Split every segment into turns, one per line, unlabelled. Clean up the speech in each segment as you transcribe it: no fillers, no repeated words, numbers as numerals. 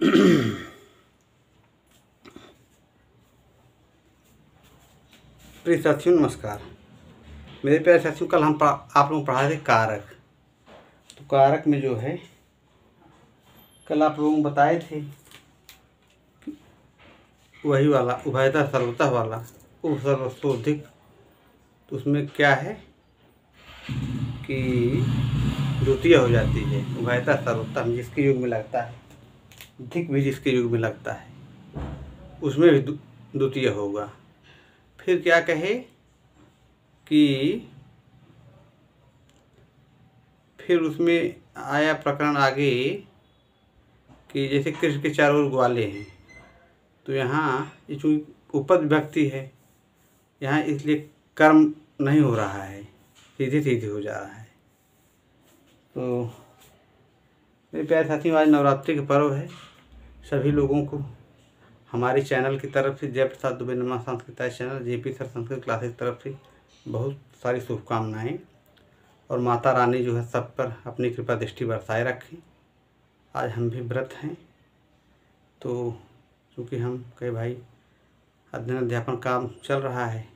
प्रिय साथियों नमस्कार। मेरे प्यारे साथियों, कल हम आप लोगों को पढ़ा थे कारक। तो कारक में जो है कल आप लोगों को बताए थे वही वाला उभयता सर्वतः वाला उपसर्वस्तोधिक। तो उसमें क्या है कि द्वितीय हो जाती है। उभयता सर्वतः में जिसके युग में लगता है, धिक भी जिसके युग में लगता है उसमें भी द्वितीय होगा। फिर क्या कहे कि फिर उसमें आया प्रकरण आगे कि जैसे कृष्ण के चारों ओर ग्वाले हैं, तो यहाँ चूँकि उपद विभक्ति है यहाँ, इसलिए कर्म नहीं हो रहा है, सीधे सीधे हो जा रहा है। तो मेरे प्यारे साथियों, आज नवरात्रि का पर्व है। सभी लोगों को हमारे चैनल की तरफ से, जय प्रसाद दुबे नमा Sanskrit channel JP sir Sanskrit classes की तरफ से बहुत सारी शुभकामनाएँ। और माता रानी जो है सब पर अपनी कृपा दृष्टि बरसाए रखें। आज हम भी व्रत हैं, तो चूँकि हम कई भाई अध्ययन अध्यापन काम चल रहा है,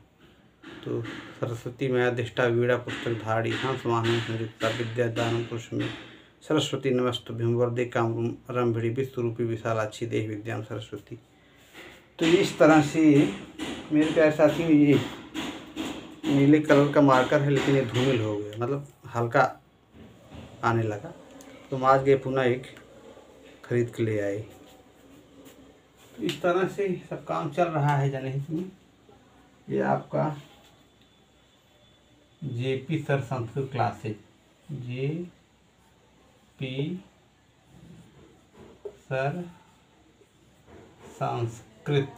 तो सरस्वती मैया दिष्टा वीणा पुस्तक धारी हंस वाहन संयुक्ता विद्या दानम पुरुष में सरस्वती नमस्तुभ्यं वरदे कामरंभिणी विश्वरूपी विशालाक्षी देहि विद्याम सरस्वती। तो इस तरह से मेरे प्यारे साथियों, ये नीले कलर का मार्कर है लेकिन ये धूमिल हो गया, मतलब हल्का आने लगा। तो हम आज गए पुनः एक खरीद के ले आए। तो इस तरह से सब काम चल रहा है जनहित में। ये आपका JP sir Sanskrit classes, JP sir Sanskrit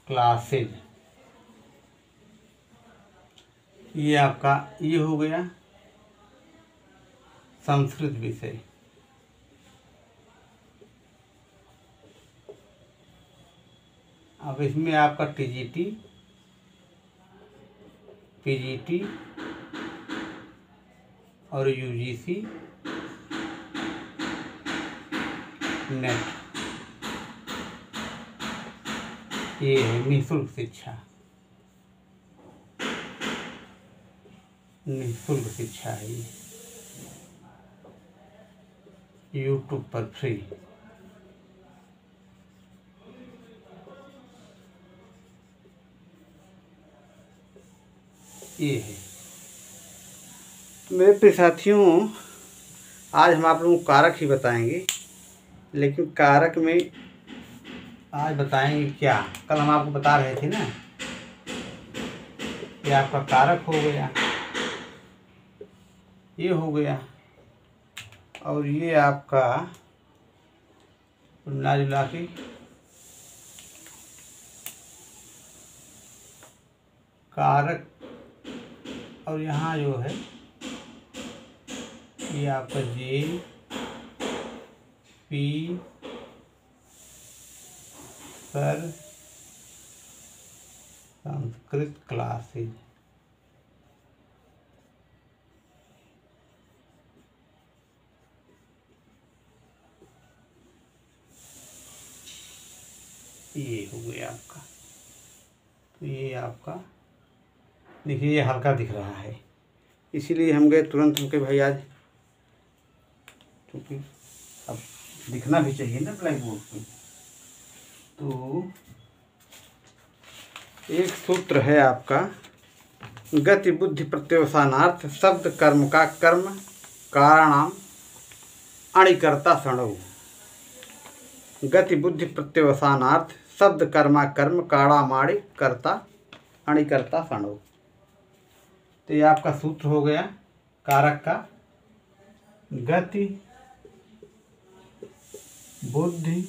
classes, ये आपका ये हो गया संस्कृत विषय। अब इसमें आपका टीजीटी, पीजीटी और यूजीसी नेट, ये है निःशुल्क शिक्षा। निःशुल्क शिक्षा है ये, यूट्यूब पर फ्री। ये है। मेरे प्रिय साथियों, आज हम आप लोगों को कारक ही बताएंगे, लेकिन कारक में आज बताएंगे क्या। कल हम आपको बता रहे थे ना, ये आपका कारक हो गया, ये हो गया, और ये आपका मिला जुला के कारक, और यहाँ जो है ये आपका J P sir Sanskrit classes. ये हो गया आपका। तो ये आपका देखिए, ये हल्का दिख रहा है, इसीलिए हम गए तुरंत उनके भाई आज, क्योंकि अब दिखना भी चाहिए ना ब्लैक बोर्ड पे। तो एक सूत्र है आपका, गति बुद्धि प्रत्यवसानार्थ शब्द कर्म का कर्म कारणाम अणिकर्ता सणव। गति बुद्धि प्रत्यवसानार्थ शब्द कर्मा कर्म काणामाणि कर्ता अणिकर्ता सणव। तो ये आपका सूत्र हो गया कारक का, गति बुद्धि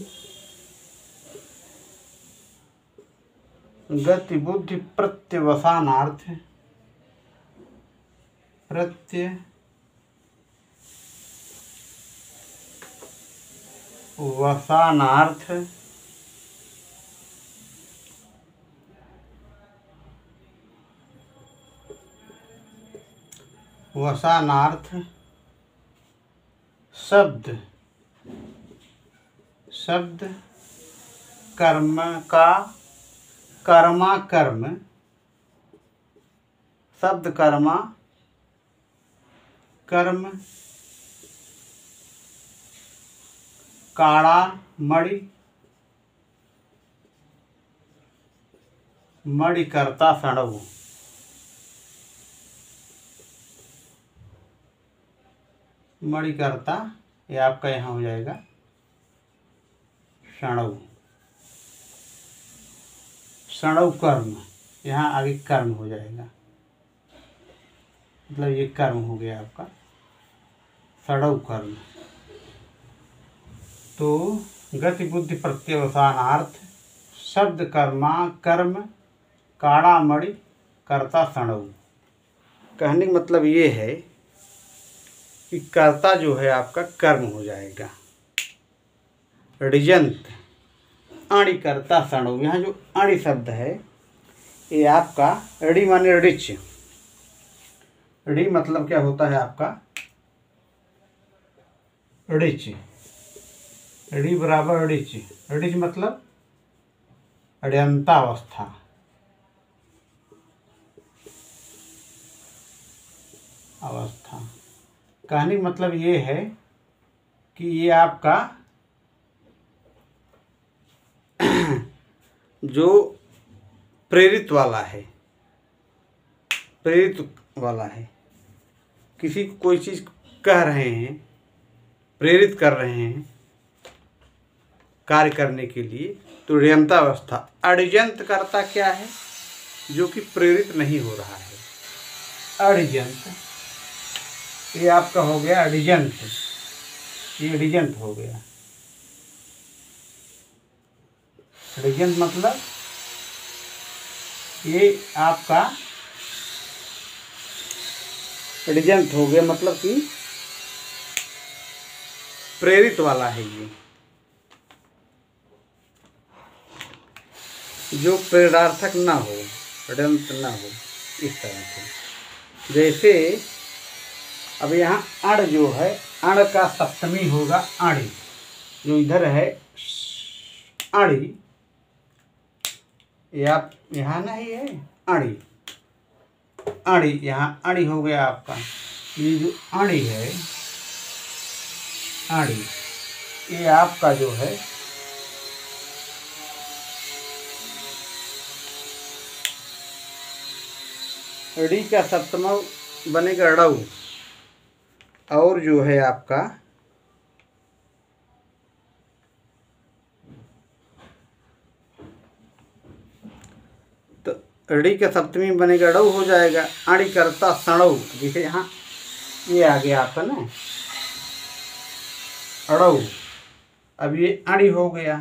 प्रत्यवसानार्थ वसानार्थ शब्द शब्द कर्म का कर्मा कर्म, शब्द कर्मा कर्म, काड़ा मणि, मणि कर्ता सणव, मणि कर्ता ये आपका यहाँ हो जाएगा सणव, सणव कर्म, यहाँ आगे कर्म हो जाएगा, मतलब ये कर्म हो गया आपका सड़व कर्म। तो गति बुद्धि प्रत्यवसानार्थ शब्द कर्मा कर्म काड़ा मणि कर्ता सणव। कहने का मतलब ये है कि कर्ता जो है आपका कर्म हो जाएगा। ऋजंत अणि कर्ता सणव, यहाँ जो अणि शब्द है ये आपका ऋ माने ऋच, ऋ मतलब क्या होता है आपका ऋच, ऋ बराबर ऋच, ऋच मतलब ऋयंतावस्था, अवस्था। कहने का मतलब ये है कि ये आपका जो प्रेरित वाला है, प्रेरित वाला है, किसी को कोई चीज़ कह रहे हैं, प्रेरित कर रहे हैं कार्य करने के लिए, तो ऋयंतावस्था। अड़िजंत करता क्या है? जो कि प्रेरित नहीं हो रहा है, अड़िजंत। ये आपका हो गया अड़िजंत, ये अड़िजंत हो गया। अड़िजंत मतलब ये आपका अड़िजंत हो गया, मतलब कि प्रेरित वाला है ये, जो प्रेरणार्थक ना हो, ऋयंत ना हो, इस तरह से। जैसे अब यहाँ अण जो है, अण का सप्तमी होगा अणि, जो इधर है अणि, ये आप यहाँ नहीं है अणि, अणि यहाँ अणि हो गया आपका। ये जो अणि है, अणि ये आपका जो है ऋ का सप्तमा बनेगा ड़ऊ, और जो है आपका तो ऋ का सप्तमी बनेगा ड़ऊ हो जाएगा। अणि कर्ता सणव, देखिए यहाँ ये आ गया आपका ना अड़ऊ, अब ये अणि हो गया।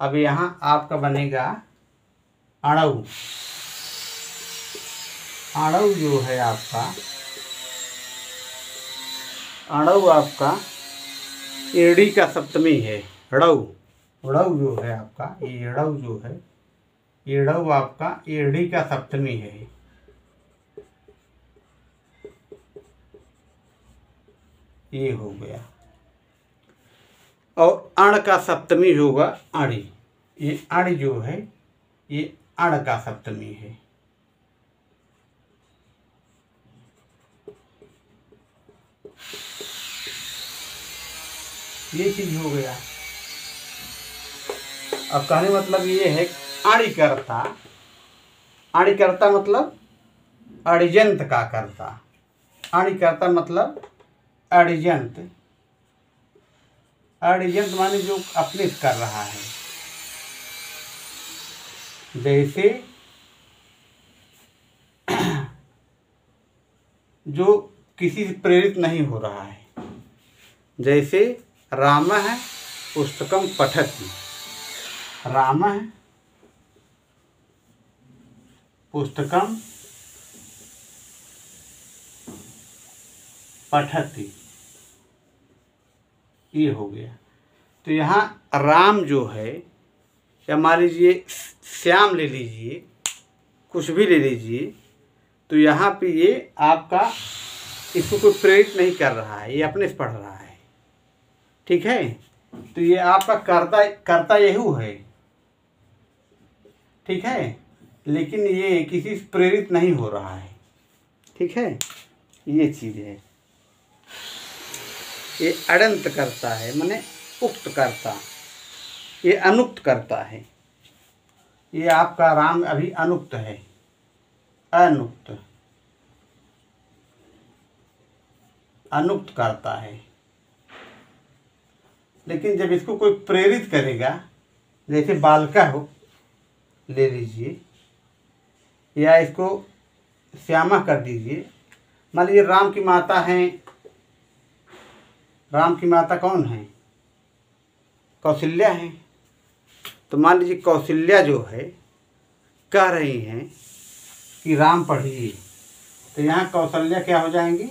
अब यहाँ आपका बनेगा अणऊ, अणऊ जो है आपका, अणऊ आपका ऋ का सप्तमी है ड़ऊ, ड़ऊ जो है आपका ये ड़ऊ जो है, ये ड़ऊ आपका ये ऋ का सप्तमी है, ये हो गया। और अण का सप्तमी होगा अणि, ये अणि जो है ये अण का सप्तमी है, ये चीज हो गया। अब कहने मतलब ये है अणिकर्ता, अणिकर्ता मतलब अड़िजंत का कर्ता, अणिकर्ता मतलब अड़िजंत, अड़िजंत माने जो अपने कर रहा है। जैसे जो किसी से प्रेरित नहीं हो रहा है, जैसे राम है पुस्तकम पठति, राम है पुस्तकम पठति, ये हो गया। तो यहाँ राम जो है, या मान लीजिए श्याम ले लीजिए, कुछ भी ले लीजिए, तो यहाँ पे ये आपका इसको कोई प्रेरित नहीं कर रहा है, ये अपने से पढ़ रहा है, ठीक है। तो ये आपका कर्ता कर्ता यही है, ठीक है, लेकिन ये किसी से प्रेरित नहीं हो रहा है, ठीक है, ये चीज़ है। ये अड़ंत करता है, माने उक्त करता, ये अनुक्त करता है। ये आपका राम अभी अनुक्त है, अनुक्त, अनुक्त करता है। लेकिन जब इसको कोई प्रेरित करेगा, जैसे बालका हो ले लीजिए, या इसको श्यामा कर दीजिए। मान लीजिए राम की माता हैं, राम की माता कौन है? कौशल्या है। तो मान लीजिए कौशल्या जो है कह रही हैं कि राम पढ़िए, तो यहाँ कौशल्या क्या हो जाएंगी?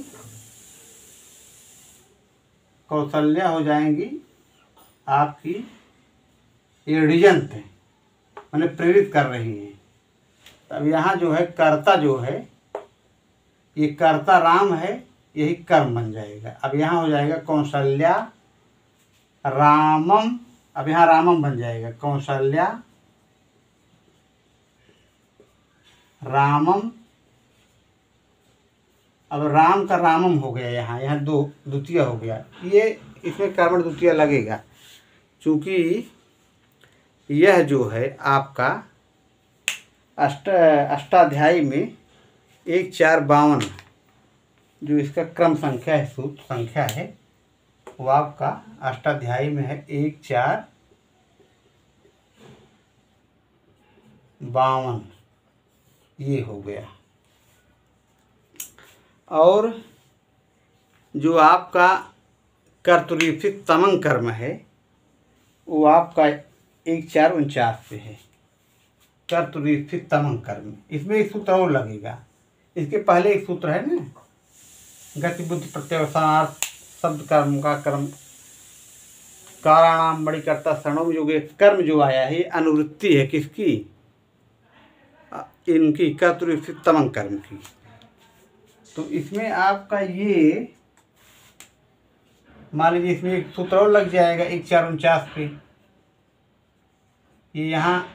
कौशल्या हो जाएंगी आपकी एडिजंत है, माने प्रेरित कर रही हैं। अब यहाँ जो है कर्ता जो है, ये कर्ता राम है, यही कर्म बन जाएगा। अब यहाँ हो जाएगा कौशल्या रामम, अब यहाँ रामम बन जाएगा, कौशल्या रामम। अब राम का रामम हो गया, यहाँ यहाँ दो द्वितीय हो गया, ये इसमें कर्मण द्वितीय लगेगा, क्योंकि यह जो है आपका अष्टाध्यायी में 1452 जो इसका क्रम संख्या है, सूत्र संख्या है, वो आपका अष्टाध्यायी में है 1452, ये हो गया। और जो आपका कर्तृत्व तमंग कर्म है, वो आपका 1449 पे है, कर्तृत्व तमंग कर्म। इसमें एक सूत्र और लगेगा, इसके पहले एक सूत्र है ना, गति बुद्धि प्रत्यवसानार्थ शब्द कर्म का कर्म काराणाम बड़ी कर्ता सणों जो कर्म जो आया है, अनुवृत्ति है किसकी? इनकी कर्तृत्व तमंग कर्म की। तो इसमें आपका ये मान लीजिए इसमें एक सूत्र और लग जाएगा 1449 पे, ये यहाँ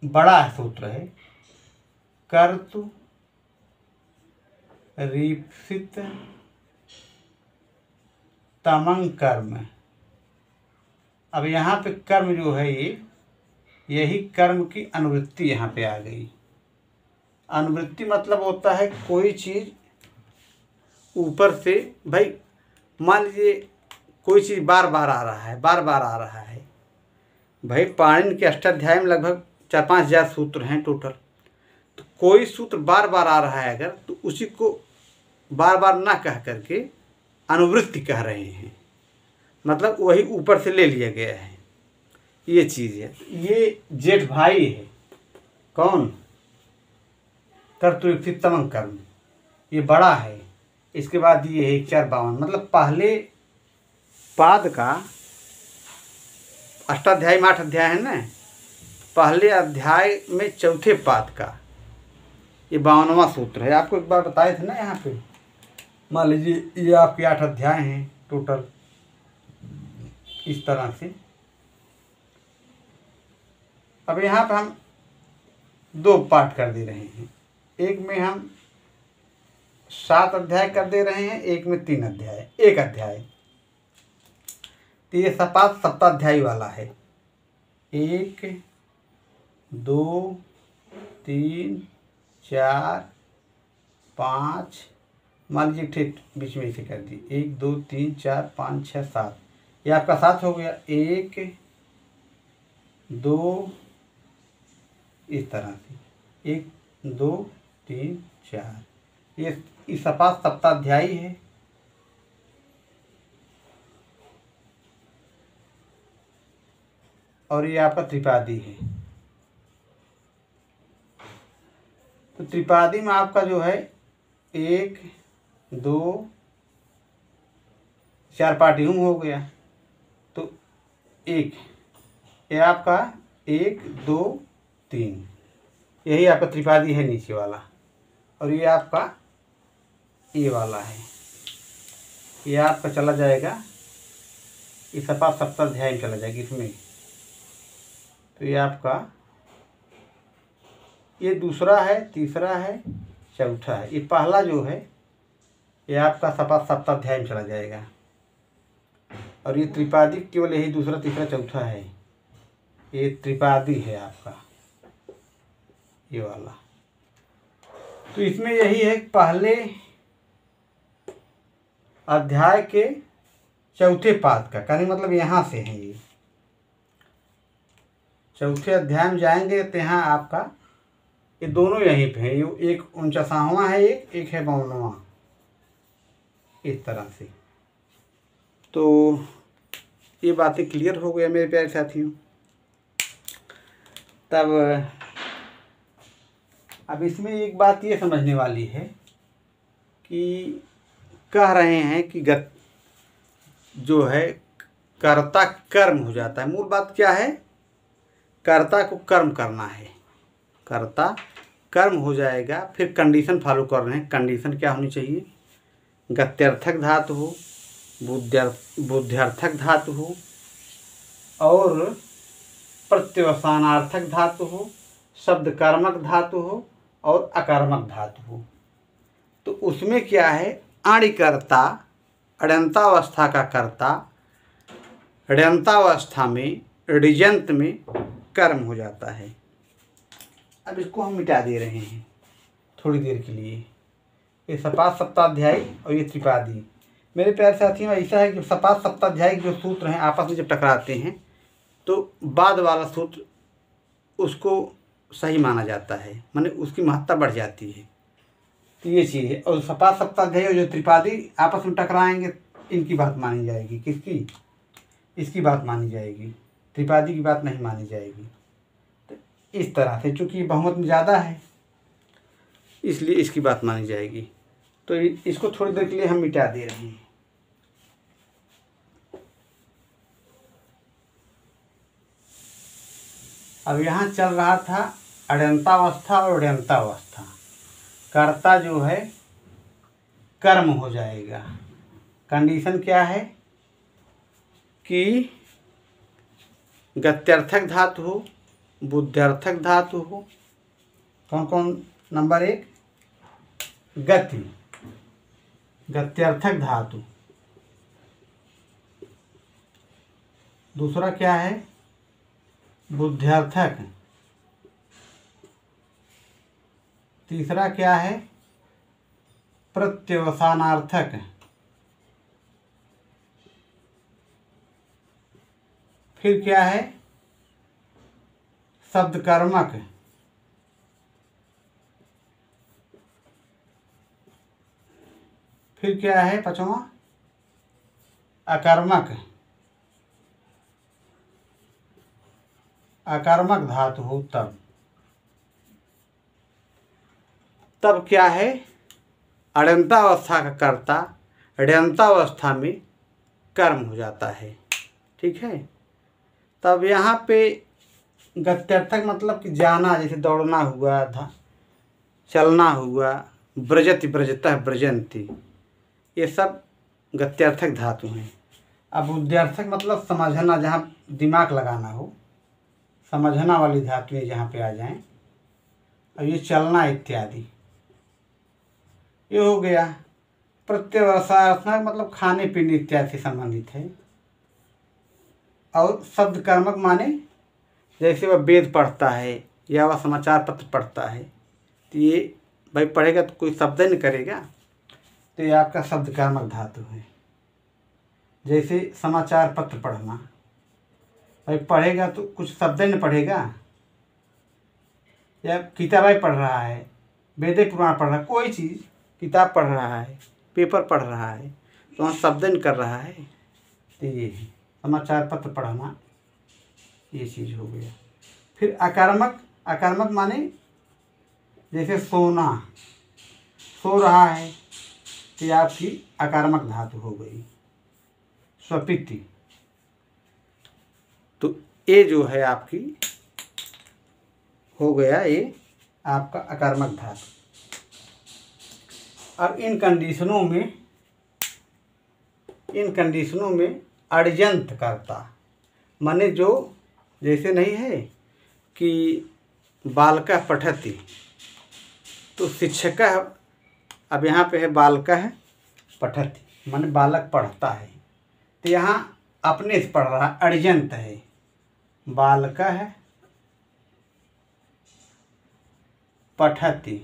बड़ा सूत्र है, कर्तु रीप्सित तमंग कर्म। अब यहाँ पे कर्म जो है ये, यही कर्म की अनुवृत्ति यहाँ पे आ गई। अनुवृत्ति मतलब होता है कोई चीज़ ऊपर से, भाई मान लीजिए कोई चीज़ बार बार आ रहा है, बार बार आ रहा है, भाई पाणिनि के अष्टाध्याय में लगभग 4-5 हज़ार सूत्र हैं टोटल। तो कोई सूत्र बार बार आ रहा है अगर, तो उसी को बार बार ना कह करके अनुवृत्ति कह रहे हैं, मतलब वही ऊपर से ले लिया गया है, ये चीज़ है। ये जेठ भाई है, कौन? कर्तृत्व तमंग कर्म, ये बड़ा है। इसके बाद ये है 1452, मतलब पहले पाद का अष्टाध्यायी में 8 अध्याय है ना, पहले अध्याय में चौथे पाद का ये 52वां सूत्र है। आपको एक बार बताए थे ना यहाँ पे, मान लीजिए ये आपके 8 अध्याय हैं टोटल, इस तरह से। अब यहाँ पर हम 2 पाठ कर दे रहे हैं, एक में हम 7 अध्याय कर दे रहे हैं, एक में 3 अध्याय, 1 अध्याय। तो ये सप्ताध्यायी वाला है, 1 2 3 4 5, मान लीजिए ठीक बीच में इसे कर दी, 1 2 3 4 5 6 7, ये आपका 7 हो गया। 1 2 इस तरह से 1 2 3 4, ये इस सप्ताध्यायी है। और ये आपका त्रिपादी है। तो त्रिपादी में आपका जो है 1 2 4 पार्टीहूँ हो गया, तो 1, ये आपका 1 2 3, यही आपका त्रिपादी है नीचे वाला। और ये आपका ये वाला है, ये आपका चला जाएगा ये सपा सप्ताध्यायी में चला जाएगा इसमें। तो ये आपका ये दूसरा है, तीसरा है, चौथा है। ये पहला जो है ये आपका सपा सप्ताध्यायी में चला जाएगा। और ये त्रिपादी केवल यही दूसरा, तीसरा, चौथा है। ये त्रिपादी है आपका ये वाला। तो इसमें यही है पहले अध्याय के चौथे पाद का, कहने मतलब यहाँ से है। ये चौथे अध्याय में जाएंगे तो यहाँ आपका ये दोनों यहीं पे है। ये एक 49वां है, एक है 52वां, इस तरह से। तो ये बातें क्लियर हो गया मेरे प्यारे साथियों। तब अब इसमें एक बात ये समझने वाली है कि कह रहे हैं कि जो है कर्ता कर्म हो जाता है। मूल बात क्या है? कर्ता को कर्म करना है, कर्ता कर्म हो जाएगा। फिर कंडीशन फॉलो कर रहे हैं। कंडीशन क्या होनी चाहिए? गत्यर्थक धातु हो, बुद्ध्यर्थक धातु हो और प्रत्यवसानार्थक धातु हो, शब्द कर्मक धातु हो और अकर्मक धातु हो। तो उसमें क्या है? अणिकर्ता, अड्यंतावस्था का कर्ता अड्यंतावस्था में, ऋजंत में कर्म हो जाता है। अब इसको हम मिटा दे रहे हैं थोड़ी देर के लिए। ये सपाद सप्ताध्यायी और ये त्रिपादी। मेरे प्यारे साथियों, ऐसा है कि सपाद सप्ताध्यायी जो सूत्र हैं आपस में जब टकराते हैं तो बाद वाला सूत्र उसको सही माना जाता है, माने उसकी महत्ता बढ़ जाती है। तो ये चीज़ है। और सपाद सप्ताध्यायी और जो त्रिपादी आपस में टकराएंगे, इनकी बात मानी जाएगी। किसकी? इसकी बात मानी जाएगी, त्रिपादी की बात नहीं मानी जाएगी। तो इस तरह से चूँकि बहुमत में ज़्यादा है इसलिए इसकी बात मानी जाएगी। तो इसको थोड़ी देर के लिए हम मिटा दे रहे हैं। अब यहाँ चल रहा था अड्यंतावस्था और अड्यंतावस्था। कर्ता जो है कर्म हो जाएगा। कंडीशन क्या है कि गत्यर्थक धातु हो, बुद्ध्यर्थक धातु हो। कौन कौन? नंबर 1 गति, गत्यर्थक धातु। दूसरा क्या है? बुद्ध्यर्थक। तीसरा क्या है? प्रत्यवसानार्थक। फिर क्या है? शब्द कर्मक। फिर क्या है? 5वां अकर्मक। अकर्मक धातु हो तब क्या है? अड्यंतावस्था का कर्ता अड्यंतावस्था में कर्म हो जाता है। ठीक है। तब यहाँ पे गत्यर्थक मतलब कि जाना, जैसे दौड़ना हुआ, चलना हुआ, ब्रजति ब्रजतः ब्रजंती, ये सब गत्यर्थक धातु हैं। अब बुद्ध्यर्थक मतलब समझना, जहाँ दिमाग लगाना हो, समझना वाली धातुएं जहाँ पे आ जाएं। और ये चलना इत्यादि ये हो गया। प्रत्यवसानार्थक मतलब खाने पीने इत्यादि से संबंधित है। और शब्द कर्मक माने जैसे वह वेद पढ़ता है या वह समाचार पत्र पढ़ता है, तो ये भाई पढ़ेगा तो कोई शब्द नहीं करेगा, तो ये आपका शब्द कर्मक धातु है। जैसे समाचार पत्र पढ़ना, भाई पढ़ेगा तो कुछ शब्द नहीं पढ़ेगा। या किताबें पढ़ रहा है, वेद पुराण पढ़ रहा है, कोई चीज़ किताब पढ़ रहा है, पेपर पढ़ रहा है, तो वहाँ शब्द नहीं कर रहा है। तो ये है समाचार पत्र पढ़ना, ये चीज़ हो गया। फिर अकर्मक, अकर्मक माने जैसे सोना, सो रहा है, तो ये आपकी अकर्मक धातु हो गई, स्वपिति। तो ये जो है आपकी हो गया, ये आपका अकर्मक धातु। अब इन कंडीशनों में अड़जंत कर्ता, माने जो जैसे नहीं है कि बालकः पठति, तो शिक्षकः, अब यहाँ पे है बालकः पठति माने बालक पढ़ता है, तो यहाँ अपने से पढ़ रहा है, अड़जंत है। बालकः पठति,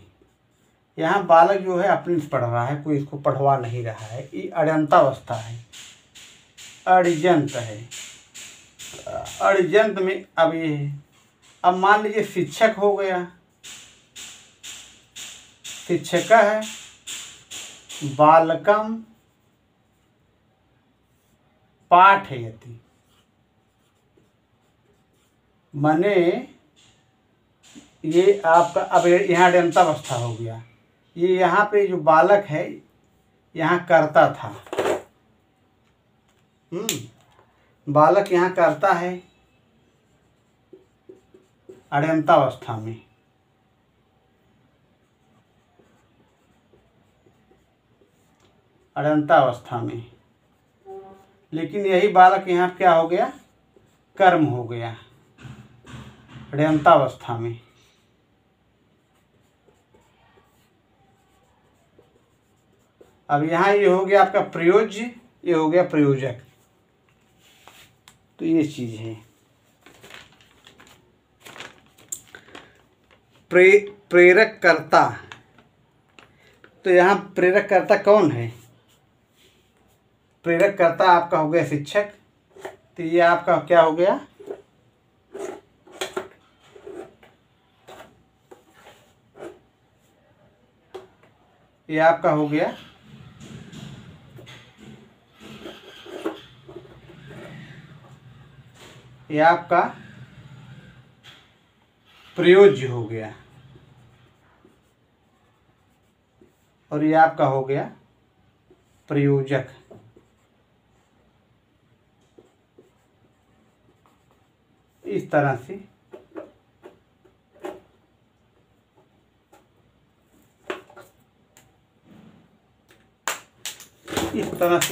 यहाँ बालक जो है अपने से पढ़ रहा है, कोई इसको पढ़वा नहीं रहा है, ये अड़यंतावस्था है, अड़जंत है। अड़जंत में अब ये है, अब मान लीजिए शिक्षक हो गया, शिक्षकः बालकं पाठयति, माने ये आपका अब यहाँ अड़यंतावस्था हो गया। ये यहाँ पे जो बालक है यहाँ कर्ता था, बालक यहाँ करता है अड़यंतावस्था में, अड़यंतावस्था में, लेकिन यही बालक यहाँ क्या हो गया, कर्म हो गया अड़यंतावस्था में। अब यहाँ ये हो गया आपका प्रयोज्य, ये हो गया प्रयोजक, तो ये चीज है। प्रेरक कर्ता, तो यहाँ प्रेरक कर्ता कौन है, प्रेरक कर्ता आपका हो गया शिक्षक, तो ये आपका क्या हो गया, ये आपका हो गया ये आपका प्रयोज्य हो गया, और ये आपका हो गया प्रयोजक। इस तरह से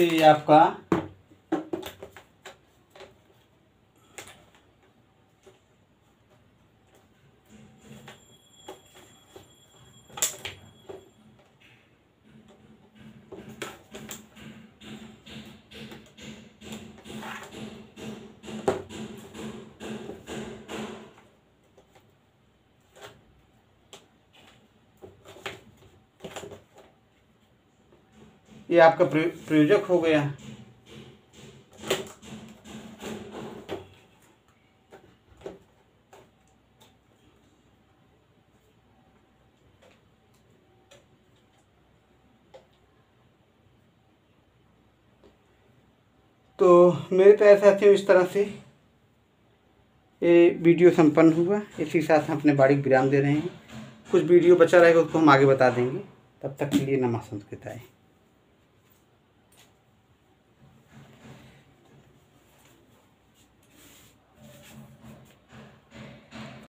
ये आपका ये आपका प्रयोजक हो गया। तो मेरे प्यारे साथियों, इस तरह से ये वीडियो संपन्न हुआ। इसी साथ हम अपने बारीक विराम दे रहे हैं। कुछ वीडियो बचा रहेगा उसको हम आगे बता देंगे। तब तक के लिए नमः संस्कृताय।